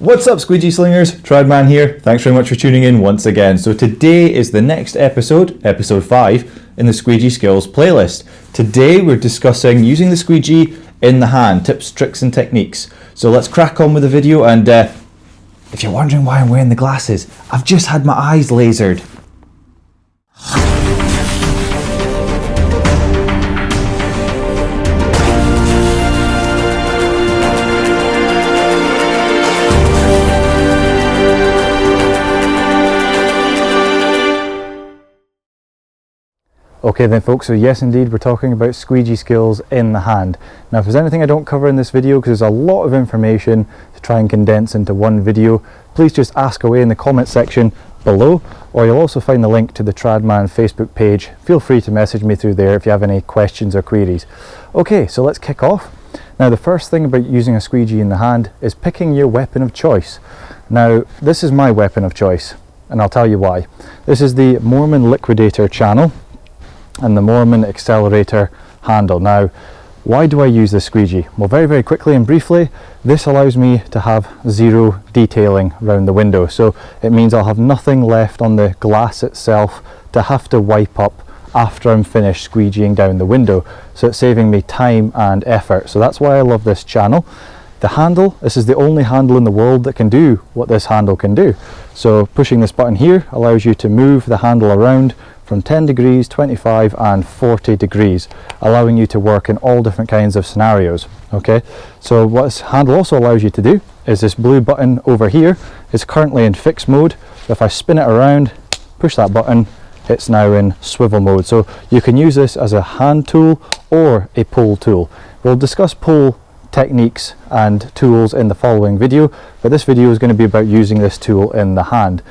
What's up, Squeegee Slingers? Tradman here. Thanks very much for tuning in once again. So today is the next episode, episode 5, in the Squeegee Skills playlist. Today we're discussing using the squeegee in the hand, tips, tricks and techniques. So let's crack on with the video, and if you're wondering why I'm wearing the glasses, I've just had my eyes lasered. Okay then folks, so yes indeed we're talking about squeegee skills in the hand. Now if there's anything I don't cover in this video, because there's a lot of information to try and condense into one video, please just ask away in the comment section below, or you'll also find the link to the Tradman Facebook page. Feel free to message me through there if you have any questions or queries. Okay, so let's kick off. Now the first thing about using a squeegee in the hand is picking your weapon of choice. Now this is my weapon of choice, and I'll tell you why. This is the Moerman Liquidator channel and the Moerman accelerator handle. Now why do I use this squeegee? Well, very quickly and briefly, this allows me to have zero detailing around the window, so it means I'll have nothing left on the glass itself to have to wipe up after I'm finished squeegeeing down the window, so it's saving me time and effort. So that's why I love this channel. The handle, this is the only handle in the world that can do what this handle can do. So pushing this button here allows you to move the handle around from 10 degrees, 25 and 40 degrees, allowing you to work in all different kinds of scenarios. Okay, so what this handle also allows you to do is this blue button over here is currently in fixed mode. So if I spin it around, push that button, it's now in swivel mode. So you can use this as a hand tool or a pull tool. We'll discuss pull techniques and tools in the following video, but this video is going to be about using this tool in the hand.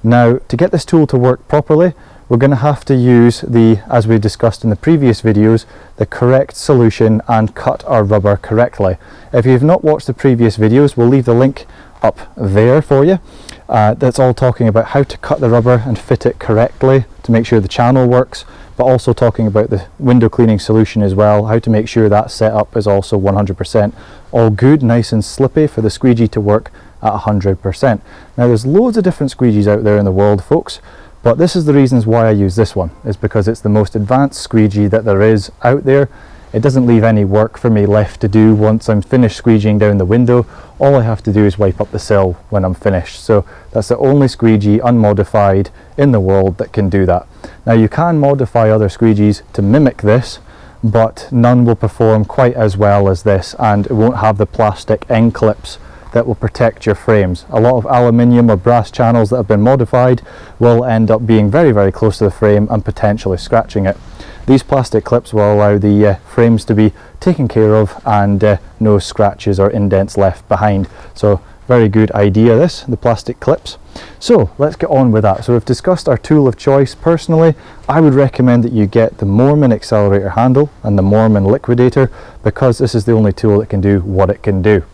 Now to get this tool to work properly, we're going to have to use the, as we discussed in the previous videos, the correct solution and cut our rubber correctly. If you've not watched the previous videos, we'll leave the link up there for you. That's all talking about how to cut the rubber and fit it correctly to make sure the channel works, but also talking about the window cleaning solution as well, how to make sure that setup is also 100% all good, nice and slippy for the squeegee to work at 100%. Now there's loads of different squeegees out there in the world, folks, but this is the reasons why I use this one, is because it's the most advanced squeegee that there is out there. It doesn't leave any work for me left to do once I'm finished squeegeeing down the window. All I have to do is wipe up the sill when I'm finished. So that's the only squeegee unmodified in the world that can do that. Now you can modify other squeegees to mimic this, but none will perform quite as well as this, and it won't have the plastic end clips that will protect your frames. A lot of aluminium or brass channels that have been modified will end up being very close to the frame and potentially scratching it. These plastic clips will allow the frames to be taken care of and no scratches or indents left behind. So very good idea this, the plastic clips. So let's get on with that. So we've discussed our tool of choice. Personally, I would recommend that you get the Moerman accelerator handle and the Moerman liquidator, because this is the only tool that can do what it can do.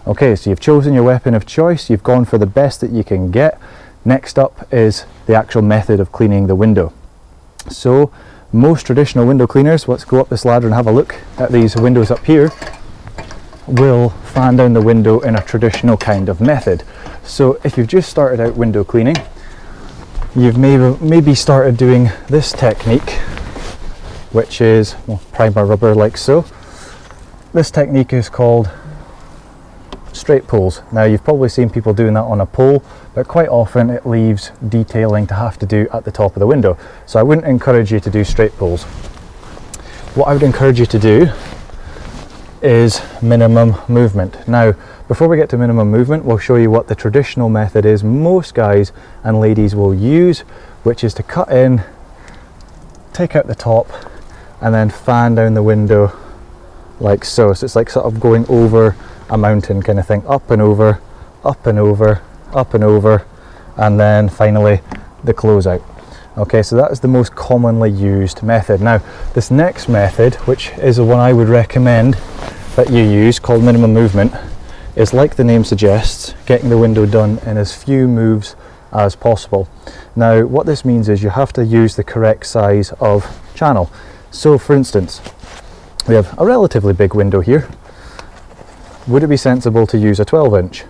Okay, so you've chosen your weapon of choice, you've gone for the best that you can get. Next up is the actual method of cleaning the window. So most traditional window cleaners, let's go up this ladder and have a look at these windows up here, will fan down the window in a traditional kind of method. So if you've just started out window cleaning, you've maybe started doing this technique, which is, well, primer rubber like so. This technique is called straight pulls. Now you've probably seen people doing that on a pole, but quite often it leaves detailing to have to do at the top of the window. So I wouldn't encourage you to do straight pulls. What I would encourage you to do is minimum movement. Now before we get to minimum movement, we'll show you what the traditional method is most guys and ladies will use, which is to cut in, take out the top and then fan down the window like so. So it's like sort of going over a mountain kind of thing, up and over, up and over, up and over, and then finally the closeout. Okay, so that is the most commonly used method. Now this next method, which is the one I would recommend that you use, called minimum movement, is like the name suggests, getting the window done in as few moves as possible. Now what this means is you have to use the correct size of channel. So for instance, we have a relatively big window here. Would it be sensible to use a 12 inch?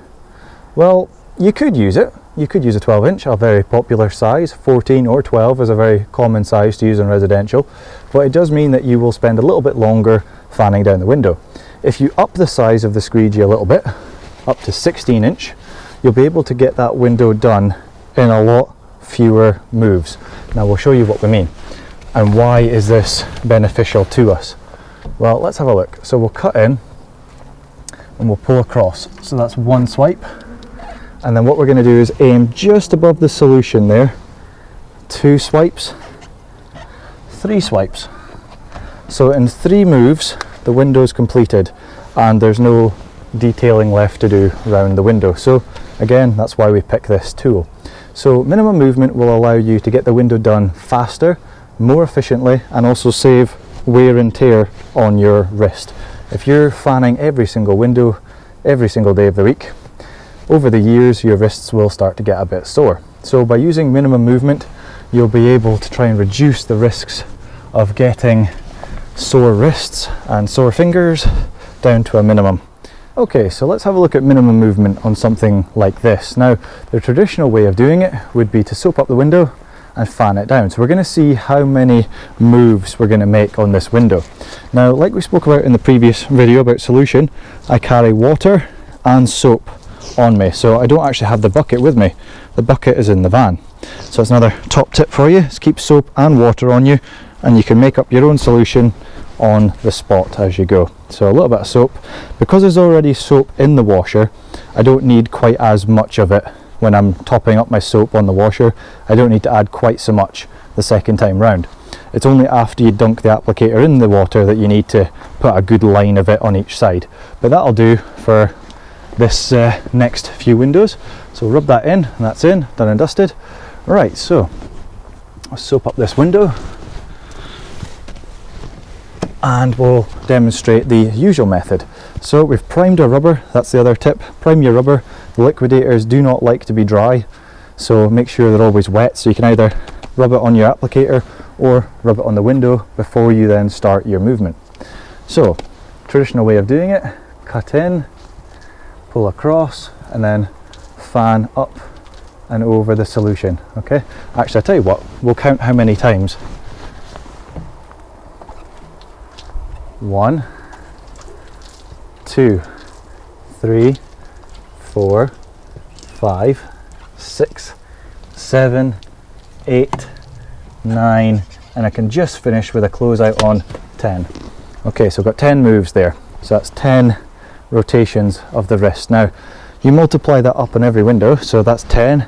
Well, you could use it. You could use a 12-inch, a very popular size. 14 or 12 is a very common size to use in residential, but it does mean that you will spend a little bit longer fanning down the window. If you up the size of the Squeegee a little bit, up to 16-inch, you'll be able to get that window done in a lot fewer moves. Now we'll show you what we mean and why is this beneficial to us. Well, let's have a look. So we'll cut in and we'll pull across. So that's one swipe, and then what we're going to do is aim just above the solution there. 2 swipes, 3 swipes. So in 3 moves the window is completed and there's no detailing left to do around the window. So again, that's why we pick this tool. So minimum movement will allow you to get the window done faster, more efficiently, and also save wear and tear on your wrist. If you're fanning every single window every single day of the week, over the years your wrists will start to get a bit sore. So by using minimum movement, you'll be able to try and reduce the risks of getting sore wrists and sore fingers down to a minimum. Okay, so let's have a look at minimum movement on something like this. Now, the traditional way of doing it would be to soap up the window and fan it down. So we're going to see how many moves we're going to make on this window. Now, like we spoke about in the previous video about solution, I carry water and soap on me. So I don't actually have the bucket with me. The bucket is in the van. So it's another top tip for you, is keep soap and water on you, and you can make up your own solution on the spot as you go. So a little bit of soap. Because there's already soap in the washer, I don't need quite as much of it when I'm topping up my soap on the washer. I don't need to add quite so much the second time round. It's only after you dunk the applicator in the water that you need to put a good line of it on each side. But that'll do for this next few windows. So rub that in, and that's in, done and dusted. Right, so I'll soap up this window and we'll demonstrate the usual method. So we've primed our rubber, that's the other tip. Prime your rubber. The liquidators do not like to be dry, so make sure they're always wet, so you can either rub it on your applicator or rub it on the window before you then start your movement. So, traditional way of doing it, cut in, pull across, and then fan up and over the solution. Okay, actually I'll tell you what, we'll count how many times. 1, 2, 3, 4, 5, 6, 7, 8, 9, and I can just finish with a closeout on 10. Okay, so I've got 10 moves there. So that's 10 rotations of the wrist. Now, you multiply that up on every window, so that's 10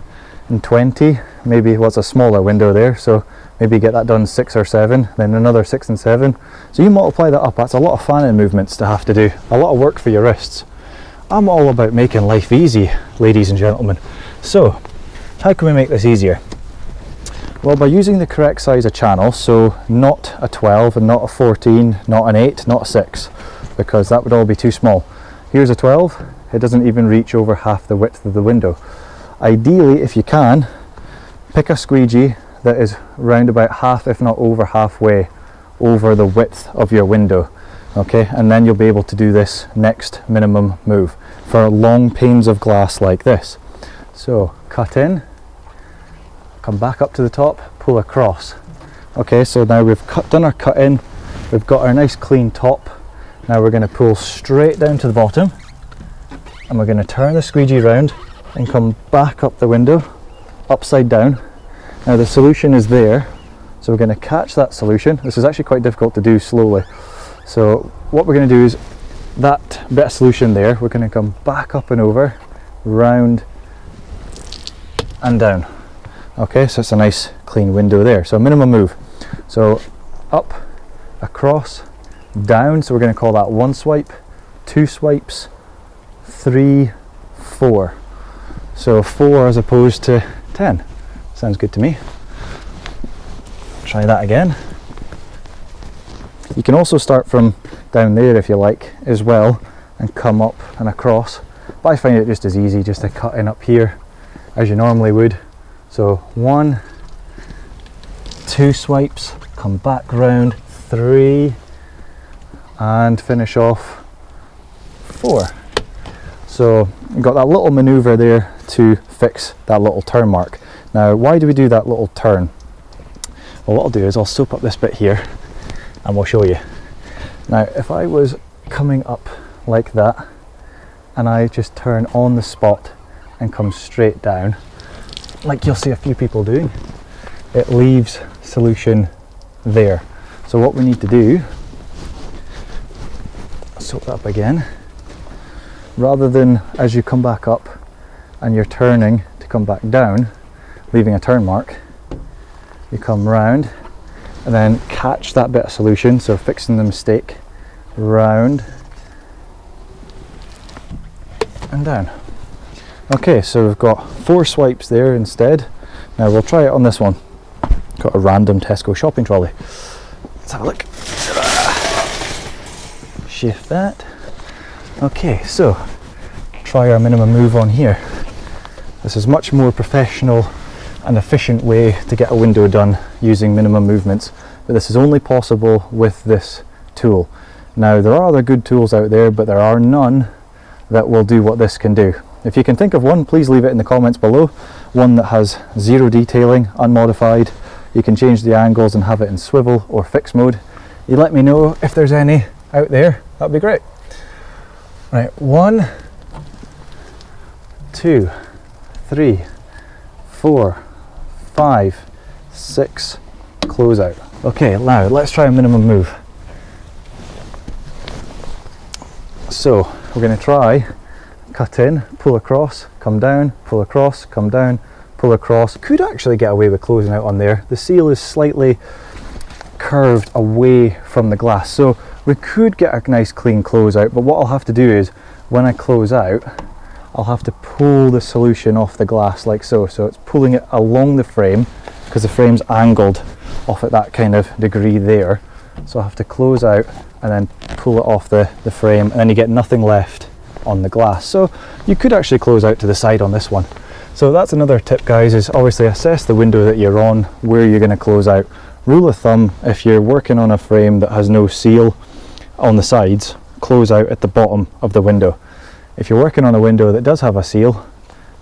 and 20, maybe what's a smaller window there, so maybe get that done 6 or 7, then another 6 and 7. So you multiply that up, that's a lot of fanning movements to have to do, a lot of work for your wrists. I'm all about making life easy, ladies and gentlemen. So, how can we make this easier? Well, by using the correct size of channel, so not a 12 and not a 14, not an 8, not a 6, because that would all be too small. Here's a 12, it doesn't even reach over half the width of the window. Ideally, if you can, pick a squeegee that is round about half, if not over halfway, over the width of your window. Okay, and then you'll be able to do this next minimum move for long panes of glass like this. So cut in, come back up to the top, pull across. Okay, so now we've done our cut in, we've got our nice clean top. Now we're going to pull straight down to the bottom, and we're going to turn the squeegee round and come back up the window, upside down. Now the solution is there, so we're going to catch that solution. This is actually quite difficult to do slowly. So what we're going to do is that bit of solution there, we're going to come back up and over, round and down. Okay, so it's a nice clean window there. So minimum move. So up, across, down. So we're going to call that 1 swipe, 2 swipes, 3, 4. So 4 as opposed to 10. Sounds good to me. Try that again. You can also start from down there if you like as well and come up and across, but I find it just as easy just to cut in up here as you normally would. So 1, 2 swipes, come back round, 3, and finish off 4. So you've got that little maneuver there to fix that little turn mark. Now, why do we do that little turn? Well, what I'll do is I'll soap up this bit here and we'll show you. Now, if I was coming up like that and I just turn on the spot and come straight down, like you'll see a few people doing, it leaves solution there. So what we need to do, soak that up again, rather than as you come back up and you're turning to come back down, leaving a turn mark, you come round and then catch that bit of solution, so fixing the mistake, round and down. Okay, so we've got 4 swipes there instead. Now we'll try it on this one. Got a random Tesco shopping trolley. Let's have a look. Shift that. Okay, so try our minimum move on here. This is much more professional and efficient way to get a window done using minimum movements, but this is only possible with this tool. Now, there are other good tools out there, but there are none that will do what this can do. If you can think of one, please leave it in the comments below. One that has 0 detailing, unmodified. You can change the angles and have it in swivel or fixed mode. You let me know if there's any out there, that'd be great. Right, 1, 2, 3, 4, 5, 6, close out. Okay, now let's try a minimum move. So we're going to try cut in, pull across, come down, pull across, come down, pull across. Could actually get away with closing out on there. The seal is slightly curved away from the glass, so we could get a nice clean close out, but what I'll have to do is when I close out, I'll have to pull the solution off the glass like so. So it's pulling it along the frame because the frame's angled off at that kind of degree there. So I have to close out and then pull it off the frame, and then you get nothing left on the glass. So you could actually close out to the side on this one. So that's another tip, guys, is obviously assess the window that you're on, where you're going to close out. Rule of thumb, if you're working on a frame that has no seal on the sides, close out at the bottom of the window. If you're working on a window that does have a seal,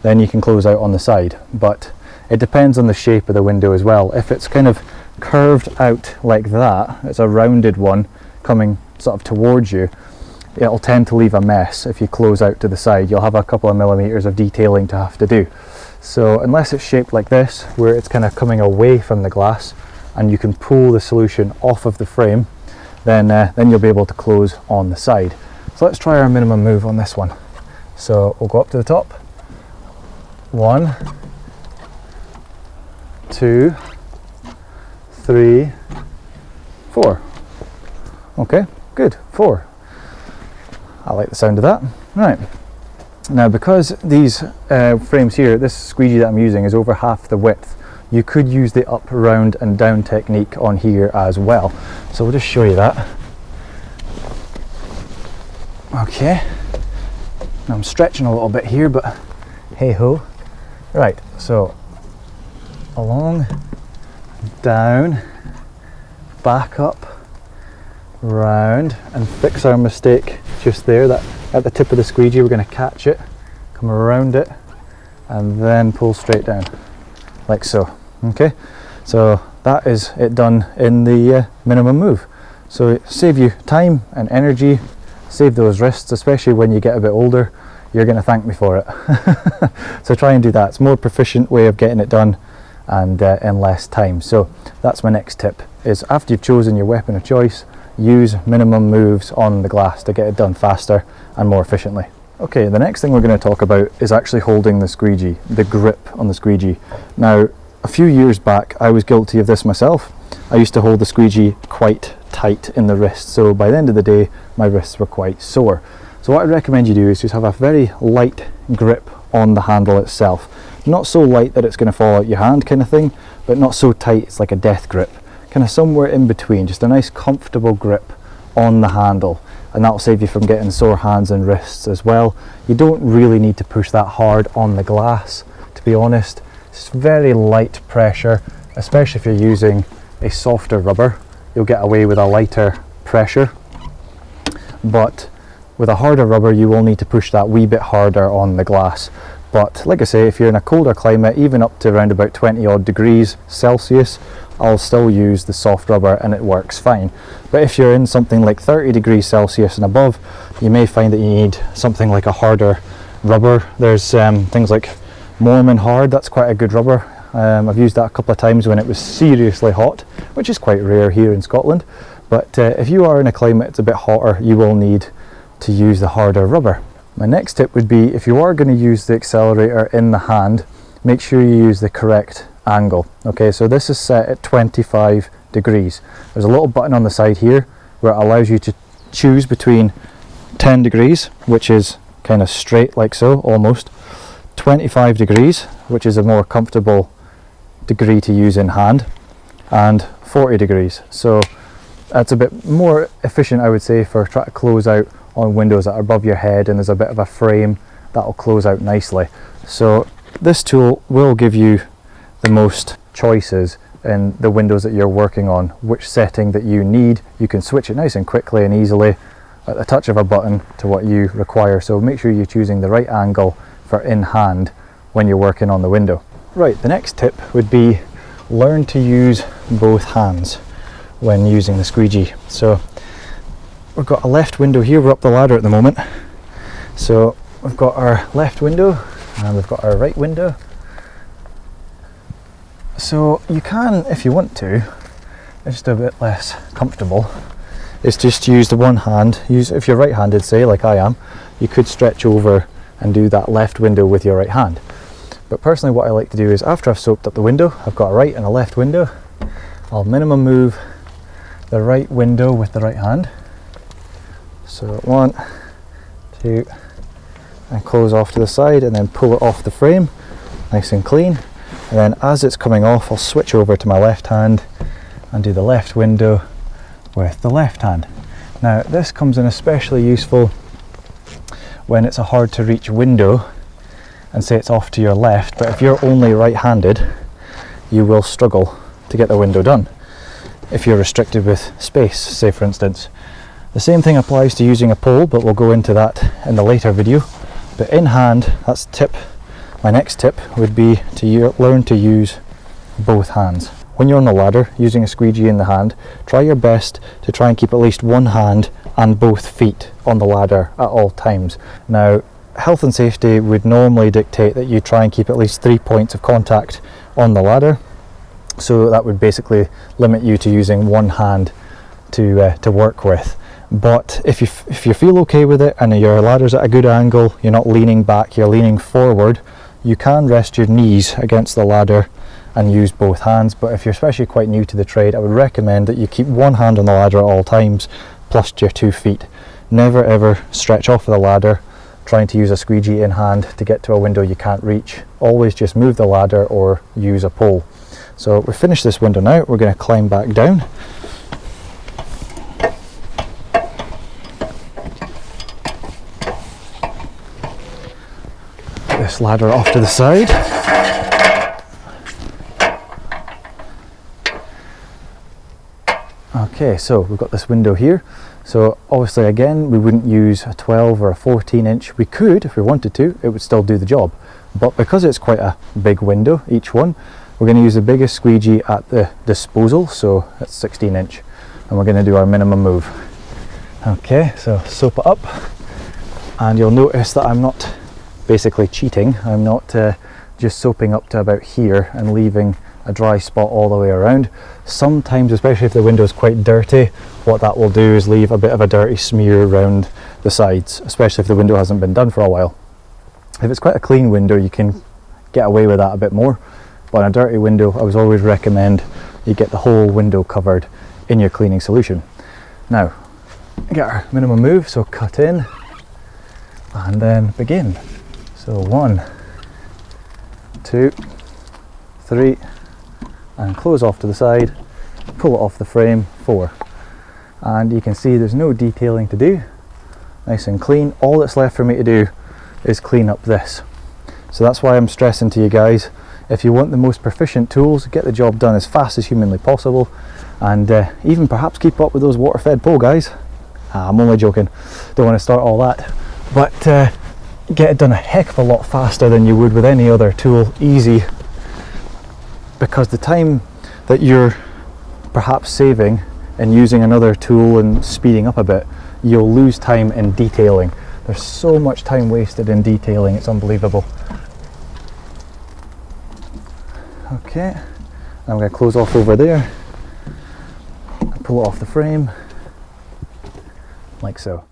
then you can close out on the side, but it depends on the shape of the window as well. If it's kind of curved out like that, it's a rounded one coming sort of towards you, it'll tend to leave a mess. If you close out to the side, you'll have a couple of millimeters of detailing to have to do. So unless it's shaped like this, where it's kind of coming away from the glass and you can pull the solution off of the frame, then you'll be able to close on the side. So let's try our minimum move on this one. So we'll go up to the top. 1, 2, 3, 4. Okay, good. 4. I like the sound of that. Right. Now, because these frames here, this squeegee that I'm using is over half the width, you could use the up, round and down technique on here as well. So we'll just show you that. Okay. Now I'm stretching a little bit here, but hey ho. Right, so along, down, back up, round, and fix our mistake just there. That at the tip of the squeegee, we're going to catch it, come around it, and then pull straight down, like so. Okay, so that is it done in the minimum move. So save you time and energy, save those wrists, especially when you get a bit older. You're going to thank me for it. So try and do that. It's a more proficient way of getting it done and in less time. So that's my next tip, is after you've chosen your weapon of choice, use minimum moves on the glass to get it done faster and more efficiently. Okay, the next thing we're going to talk about is actually holding the squeegee, the grip on the squeegee. Now, a few years back, I was guilty of this myself. I used to hold the squeegee quite tight in the wrist, so by the end of the day, my wrists were quite sore. So what I recommend you do is just have a very light grip on the handle itself. Not so light that it's going to fall out your hand kind of thing, but not so tight it's like a death grip. Kind of somewhere in between, just a nice comfortable grip on the handle, and that'll save you from getting sore hands and wrists as well. You don't really need to push that hard on the glass, to be honest. It's very light pressure, especially if you're using a softer rubber. You'll get away with a lighter pressure, but With a harder rubber you will need to push that wee bit harder on the glass. But like I say, if you're in a colder climate, even up to around about 20 odd degrees Celsius, I'll still use the soft rubber and it works fine. But if you're in something like 30 degrees Celsius and above, you may find that you need something like a harder rubber. There's things like Moerman hard, that's quite a good rubber. I've used that a couple of times when it was seriously hot, which is quite rare here in Scotland. But if you are in a climate it's a bit hotter, you will need to use the harder rubber. My next tip would be, if you are going to use the accelerator in the hand, make sure you use the correct angle. Okay, so this is set at 25 degrees. There's a little button on the side here where it allows you to choose between 10 degrees, which is kind of straight like so, almost, 25 degrees, which is a more comfortable degree to use in hand, and 40 degrees. So that's a bit more efficient, I would say, for trying to close out on windows that are above your head and there's a bit of a frame that will close out nicely. So this tool will give you the most choices in the windows that you're working on, which setting that you need. You can switch it nice and quickly and easily at the touch of a button to what you require. So make sure you're choosing the right angle for in hand when you're working on the window. Right, the next tip would be learn to use both hands when using the squeegee. So we've got a left window here, we're up the ladder at the moment. So we've got our left window and we've got our right window. So you can, if you want to, it's just a bit less comfortable, is just use the one hand. If you're right-handed, say, like I am, you could stretch over and do that left window with your right hand. But personally what I like to do is, after I've soaped up the window, I've got a right and a left window, I'll minimum move the right window with the right hand. So 1, 2, and close off to the side and then pull it off the frame, nice and clean. And then as it's coming off, I'll switch over to my left hand and do the left window with the left hand. Now this comes in especially useful when it's a hard to reach window and say it's off to your left, but if you're only right-handed, you will struggle to get the window done if you're restricted with space, say for instance. The same thing applies to using a pole, but we'll go into that in the later video. But in hand, that's tip. My next tip would be to learn to use both hands. When you're on the ladder using a squeegee in the hand, try your best to try and keep at least one hand and both feet on the ladder at all times. Now, health and safety would normally dictate that you try and keep at least 3 points of contact on the ladder. So that would basically limit you to using one hand to work with. But if you feel okay with it and your ladder's at a good angle, you're not leaning back, you're leaning forward, you can rest your knees against the ladder and use both hands. But if you're especially quite new to the trade, I would recommend that you keep one hand on the ladder at all times, plus your 2 feet. Never ever stretch off of the ladder trying to use a squeegee in hand to get to a window you can't reach. Always just move the ladder or use a pole. So we've finished this window now, we're going to climb back down. This ladder off to the side. Okay, so we've got this window here. So obviously again, we wouldn't use a 12 or a 14 inch. We could if we wanted to, it would still do the job. But because it's quite a big window, each one, we're going to use the biggest squeegee at the disposal, so it's 16 inch. And we're going to do our minimum move. Okay, so soap it up. And you'll notice that I'm not basically cheating. I'm not just soaping up to about here and leaving a dry spot all the way around. Sometimes, especially if the window is quite dirty, what that will do is leave a bit of a dirty smear around the sides, especially if the window hasn't been done for a while. If it's quite a clean window, you can get away with that a bit more. But on a dirty window, I would always recommend you get the whole window covered in your cleaning solution. Now, get our minimum move, so cut in and then begin. So 1, 2, 3, and close off to the side, pull it off the frame, 4. And you can see there's no detailing to do, nice and clean. All that's left for me to do is clean up this. So that's why I'm stressing to you guys, if you want the most proficient tools, get the job done as fast as humanly possible, and even perhaps keep up with those water-fed pole guys. I'm only joking, don't want to start all that, but get it done a heck of a lot faster than you would with any other tool, easy, because the time that you're perhaps saving and using another tool and speeding up a bit, you'll lose time in detailing. There's so much time wasted in detailing, it's unbelievable. Okay, I'm going to close off over there and pull it off the frame, like so.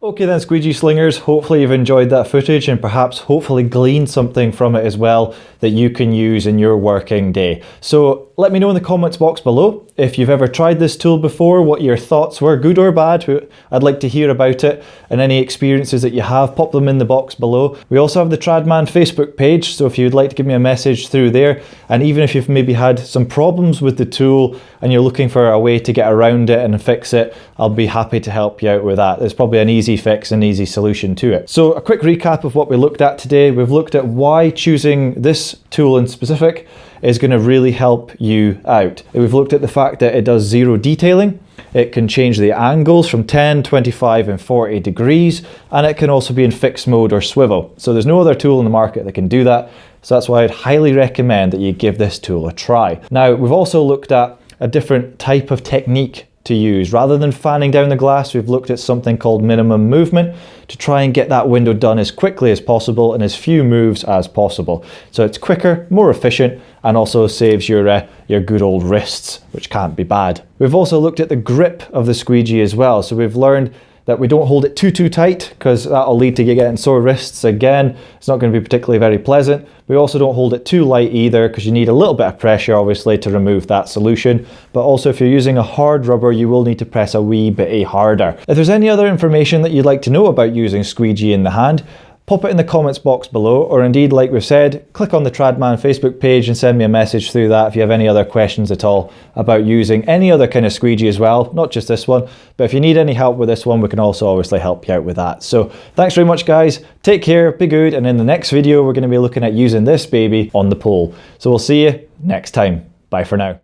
Okay then, Squeegee slingers, hopefully you've enjoyed that footage and perhaps hopefully gleaned something from it as well that you can use in your working day. So let me know in the comments box below if you've ever tried this tool before, what your thoughts were, good or bad. I'd like to hear about it, and any experiences that you have, pop them in the box below. We also have the Tradman Facebook page, so if you'd like to give me a message through there, and even if you've maybe had some problems with the tool and you're looking for a way to get around it and fix it, I'll be happy to help you out with that. There's probably an easy fix and easy solution to it. So a quick recap of what we looked at today. We've looked at why choosing this tool in specific is going to really help you out. We've looked at the fact that it does zero detailing. It can change the angles from 10, 25 and 40 degrees, and it can also be in fixed mode or swivel. So there's no other tool in the market that can do that. So that's why I'd highly recommend that you give this tool a try. Now, we've also looked at a different type of technique to use. Rather than fanning down the glass, we've looked at something called minimum movement to try and get that window done as quickly as possible in as few moves as possible. So it's quicker, more efficient, and also saves your good old wrists, which can't be bad. We've also looked at the grip of the Squeegee as well. So we've learned that we don't hold it too tight, because that'll lead to you getting sore wrists again. It's not going to be particularly very pleasant. We also don't hold it too light either, because you need a little bit of pressure obviously to remove that solution. But also if you're using a hard rubber, you will need to press a wee bit harder. If there's any other information that you'd like to know about using Squeegee in the hand, pop it in the comments box below, or indeed, like we've said, click on the Tradman Facebook page and send me a message through that if you have any other questions at all about using any other kind of Squeegee as well, not just this one. But if you need any help with this one, we can also obviously help you out with that. So thanks very much guys, take care, be good, and in the next video we're going to be looking at using this baby on the pole. So we'll see you next time. Bye for now.